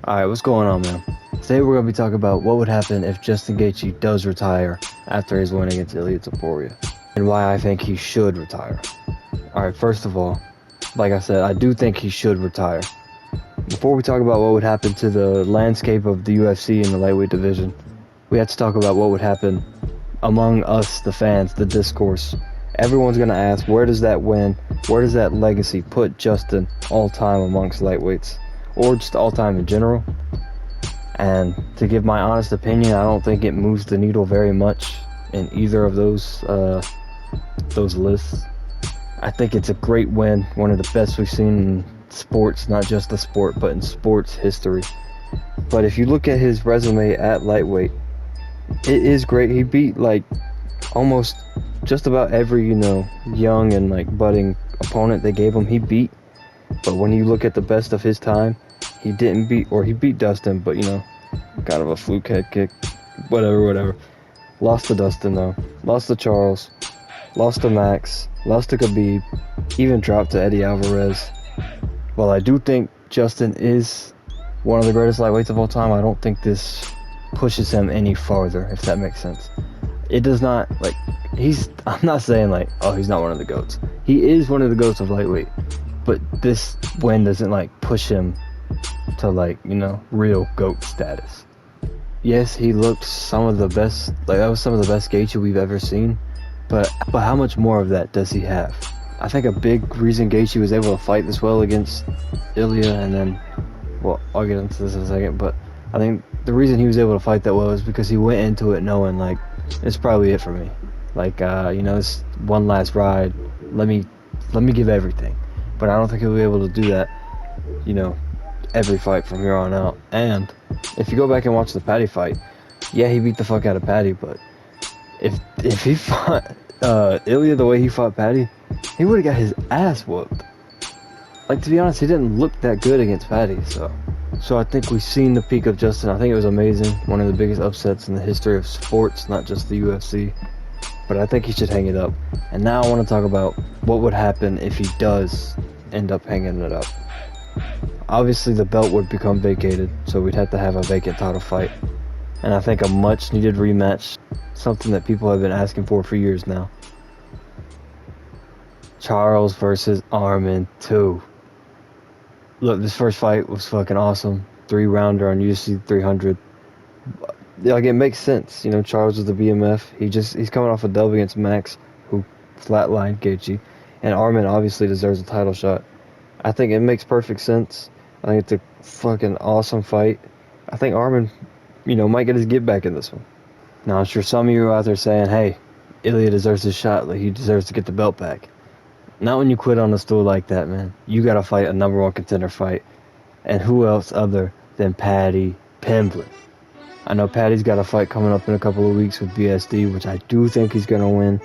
Alright, what's going on, man? Today we're going to be talking about what would happen if Justin Gaethje does retire after his win against Ilia Topuria, and why I think he should retire. Alright, first of all, like I said, I do think he should retire. Before we talk about what would happen to the landscape of the UFC in the lightweight division, we have to talk about what would happen among us, the fans, the discourse. Everyone's going to ask, where does that win, where does that legacy put Justin all-time amongst lightweights, or just all-time in general? And to give my honest opinion, I don't think it moves the needle very much in either of those lists. I think it's a great win, one of the best we've seen in sports, not just the sport, but in sports history. But if you look at his resume at lightweight, it is great. He beat like almost just about every, young and like budding opponent they gave him, he beat. But when you look at the best of his time, he didn't beat, or he beat Dustin, but kind of a fluke head kick, whatever. Lost to Dustin though, lost to Charles, lost to Max, lost to Khabib, even dropped to Eddie Alvarez. While I do think Justin is one of the greatest lightweights of all time, I don't think this pushes him any farther, if that makes sense. It does not, I'm not saying he's not one of the GOATs. He is one of the GOATs of lightweight, but this win doesn't push him to real GOAT status. Yes, he looked some of the best, that was some of the best Gaethje we've ever seen, but how much more of that does he have? I think a big reason Gaethje was able to fight this well against Ilia, and then, well, I'll get into this in a second, but I think the reason he was able to fight that well is because he went into it knowing, it's probably it for me. It's one last ride, let me give everything. But I don't think he'll be able to do that, every fight from here on out. And if you go back and watch the Paddy fight, yeah, he beat the fuck out of Paddy, but if he fought Ilia the way he fought Paddy, he would have got his ass whooped. To be honest, he didn't look that good against Paddy, so I think we've seen the peak of Justin. I think it was amazing, one of the biggest upsets in the history of sports, not just the UFC. But I think he should hang it up. And now I want to talk about what would happen if he does end up hanging it up. Obviously the belt would become vacated, so we'd have to have a vacant title fight. And I think a much needed rematch, something that people have been asking for years now. Charles versus Arman 2. Look, this first fight was fucking awesome. 3-rounder on UFC 300. It makes sense. Charles is the BMF. He's coming off a dub against Max, who flatlined Gaethje. And Arman obviously deserves a title shot. I think it makes perfect sense. I think it's a fucking awesome fight. I think Arman, might get his get back in this one. Now, I'm sure some of you are out there saying, hey, Ilia deserves his shot. He deserves to get the belt back. Not when you quit on a stool like that, man. You gotta fight a number one contender fight. And who else other than Paddy Pimblett? I know Paddy's got a fight coming up in a couple of weeks with BSD, which I do think he's gonna win.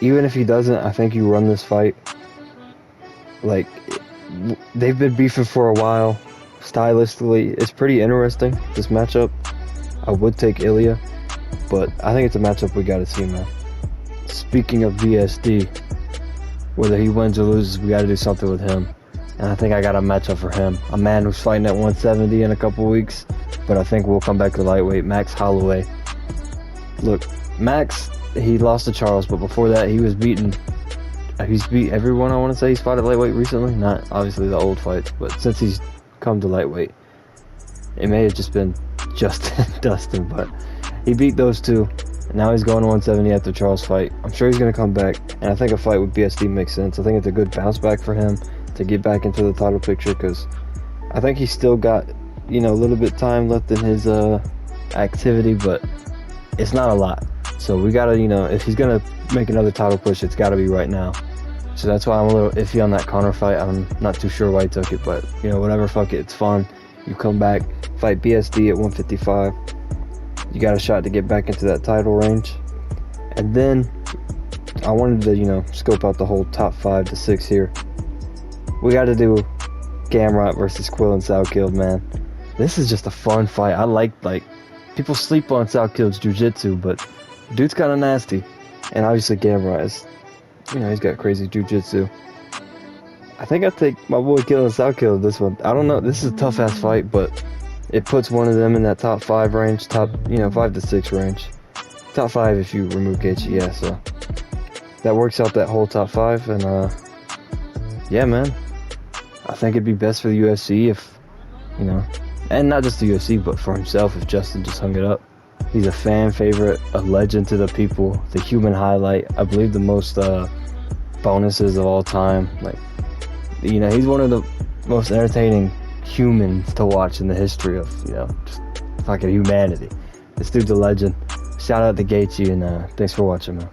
Even if he doesn't, I think you run this fight. They've been beefing for a while. Stylistically, it's pretty interesting, this matchup. I would take Ilia, but I think it's a matchup we gotta see, man. Speaking of BSD, whether he wins or loses, we gotta do something with him. And I think I got a matchup for him. A man who's fighting at 170 in a couple weeks, but I think we'll come back to lightweight. Max Holloway. Look, Max, he lost to Charles, but before that, he's beat everyone, I want to say. He's fought at lightweight recently. Not obviously the old fights, but since he's come to lightweight, it may have just been Dustin, but he beat those two. And now he's going to 170 after Charles' fight. I'm sure he's going to come back, and I think a fight with BSD makes sense. I think it's a good bounce back for him to get back into the title picture, because I think he's still got, a little bit time left in his activity, but it's not a lot. So we gotta, if he's gonna make another title push, it's gotta be right now. So that's why I'm a little iffy on that Conor fight. I'm not too sure why he took it, but whatever, fuck it, it's fun. You come back, fight BSD at 155. You got a shot to get back into that title range. And then I wanted to, scope out the whole top 5 to 6 here. We got to do Gamrot versus Quill and Salkild, man. This is just a fun fight. I like people sleep on Salkild's jiu-jitsu, but dude's kind of nasty. And obviously Gamrot is, he's got crazy jiu-jitsu. I think I take my boy Kill and Salkild this one. I don't know. This is a tough-ass fight, but it puts one of them in that top 5 range, top, 5 to 6 range. Top 5 if you remove Gaethje, yeah, so that works out that whole top 5, and yeah, man, I think it'd be best for the UFC if, and not just the UFC, but for himself if Justin just hung it up. He's a fan favorite, a legend to the people, the human highlight, I believe the most bonuses of all time. Like, he's one of the most entertaining humans to watch in the history of, just fucking humanity. This dude's a legend. Shout out to Gaethje, and thanks for watching, man.